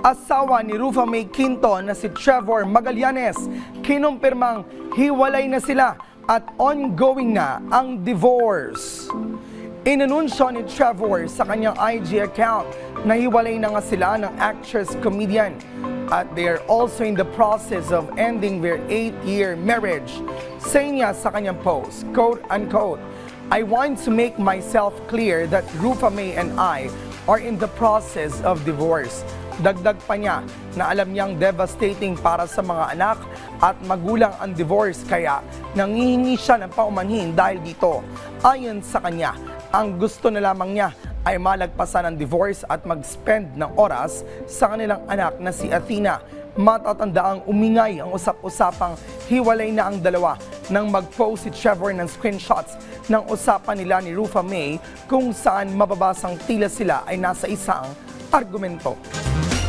Asawa ni Rufa May Quinto na si Trevor Magallanes, kinumpirmang hiwalay na sila at ongoing na ang divorce. Inanunsyo ni Trevor sa kanyang IG account na hiwalay na nga sila ng actress-comedian at they are also in the process of ending their 8-year marriage. Say niya sa kanyang post, quote-unquote, "I want to make myself clear that Rufa May and I are in the process of divorce." Dagdag pa niya na alam niyang devastating para sa mga anak at magulang ang divorce kaya nangihingi siya ng paumanhin dahil dito. Ayon sa kanya, ang gusto na lamang niya ay malagpasan ang divorce at mag-spend ng oras sa kanilang anak na si Athena. Matatandaang umingay ang usap-usapang hiwalay na ang dalawa nang mag-post si Trevor ng screenshots ng usapan nila ni Rufa May kung saan mababasang tila sila ay nasa isang argumento.